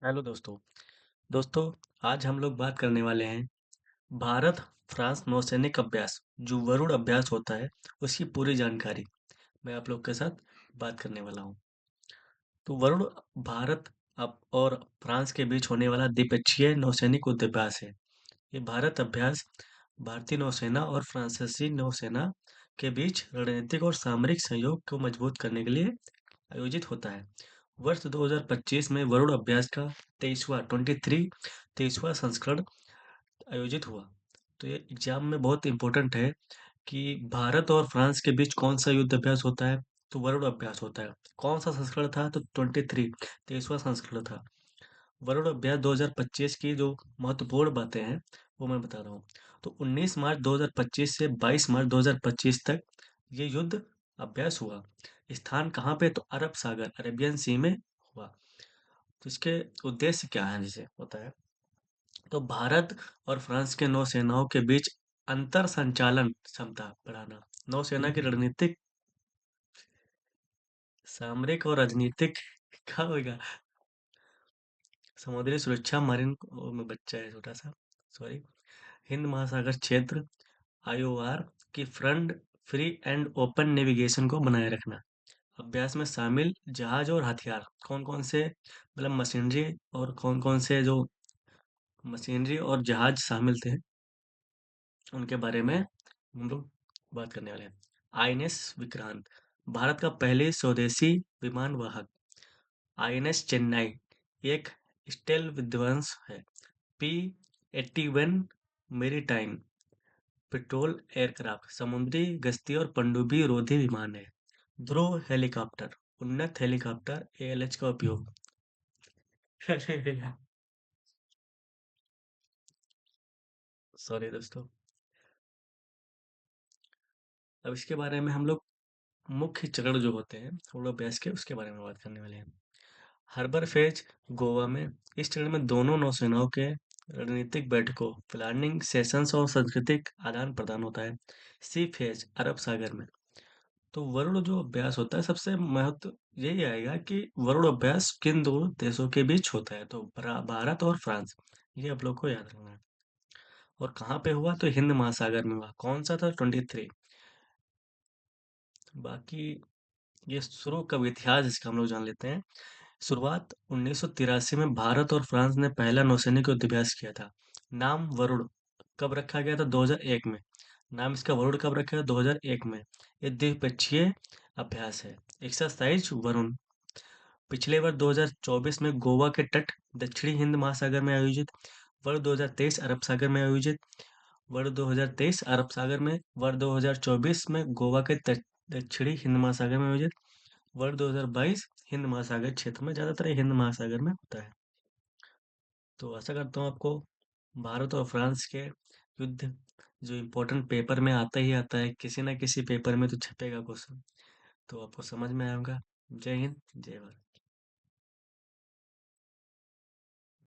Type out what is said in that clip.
Hello दोस्तों। दोस्तों, आज हम लोग बात करने वाले हैं भारत फ्रांस नौसैनिक अभ्यास जो वरुण अभ्यास होता है उसकी पूरी जानकारी मैं आप लोग के साथ बात करने वाला हूँ। तो वरुण भारत और फ्रांस के बीच होने वाला द्विपक्षीय नौसैनिक युद्ध अभ्यास है। ये भारत अभ्यास भारतीय नौसेना और फ्रांसीसी नौसेना के बीच रणनीतिक और सामरिक सहयोग को मजबूत करने के लिए आयोजित होता है। वर्ष 2025 में वरुण अभ्यास का 23वां संस्करण आयोजित हुआ। तो ये एग्जाम में बहुत इंपॉर्टेंट है कि भारत और फ्रांस के बीच कौन सा युद्ध अभ्यास होता है। तो वरुण अभ्यास होता है। कौन सा संस्करण था? तो 23वां संस्करण था। वरुण अभ्यास 2025 की जो महत्वपूर्ण बातें हैं वो मैं बता रहा हूँ। तो 19 मार्च 2025 से 22 मार्च 2025 तक ये युद्ध अभ्यास हुआ। स्थान कहाँ पे? तो अरब सागर, अरेबियन सी में हुआ। तो इसके उद्देश्य क्या है जिसे होता है? तो भारत और फ्रांस के नौसेनाओं के बीच अंतर संचालन क्षमता बढ़ाना, नौसेना की रणनीतिक, सामरिक और राजनीतिक क्या होगा, समुद्री सुरक्षा, मरीन में बच्चा है छोटा सा, सॉरी, हिंद महासागर क्षेत्र, आईओआर की front free and open navigation को बनाए रखना। अभ्यास में शामिल जहाज और हथियार कौन कौन से, मतलब मशीनरी, और कौन कौन से जो मशीनरी और जहाज शामिल थे उनके बारे में हम लोग बात करने वाले हैं। आईएनएस विक्रांत भारत का पहले स्वदेशी विमान वाहक। आईएनएस चेन्नई एक स्टेल विध्वंस है। P-81 मेरीटाइम पेट्रोल एयरक्राफ्ट समुद्री गश्ती और पनडुब्बी रोधी विमान है। ध्रुव हेलीकॉप्टर उन्नत हेलीकॉप्टर एएलएच का उपयोग। सॉरी दोस्तों। अब इसके बारे में हम लोग मुख्य चरण जो होते हैं हम लोग अभ्यास के उसके बारे में बात करने वाले हैं। हार्बर फेज गोवा में। इस चरण में दोनों नौसेनाओं के रणनीतिक बैठकों, प्लानिंग सेशंस और सांस्कृतिक आदान प्रदान होता है। सी फेज अरब सागर में। तो वरुण जो अभ्यास होता है सबसे महत्व यही आएगा कि वरुण अभ्यास किन दो देशों के बीच होता है। तो भारत और फ्रांस, ये आप लोग को याद रखना है। और कहाँ पे हुआ? तो हिंद महासागर में हुआ। कौन सा था? 23। बाकी ये शुरू कब, इतिहास इसका हम लोग जान लेते हैं। शुरुआत 1983 में भारत और फ्रांस ने पहला नौसैनिक युद्ध अभ्यास किया था। नाम वरुण कब रखा गया था? 2001 में। नाम इसका वरुण कब रखा गया? 2001 में। ये द्विपक्षीय अभ्यास है। एक्सरसाइज वरुण पिछले वर्ष 2024 में गोवा के तट, दक्षिणी हिंद महासागर में आयोजित। वर्ष 2023 अरब सागर में आयोजित। वर्ष 2023 अरब सागर में। वर्ष 2024 में गोवा के तट, दक्षिणी हिंद महासागर में आयोजित। वर्ष 2022 हिंद महासागर क्षेत्र में, ज्यादातर ये हिंद महासागर में होता है। तो आशा करता हूँ आपको भारत और फ्रांस के युद्ध जो इम्पोर्टेंट पेपर में आता ही आता है, किसी ना किसी पेपर में तो छपेगा क्वेश्चन, तो आपको समझ में आएगा। जय हिंद, जय भारत।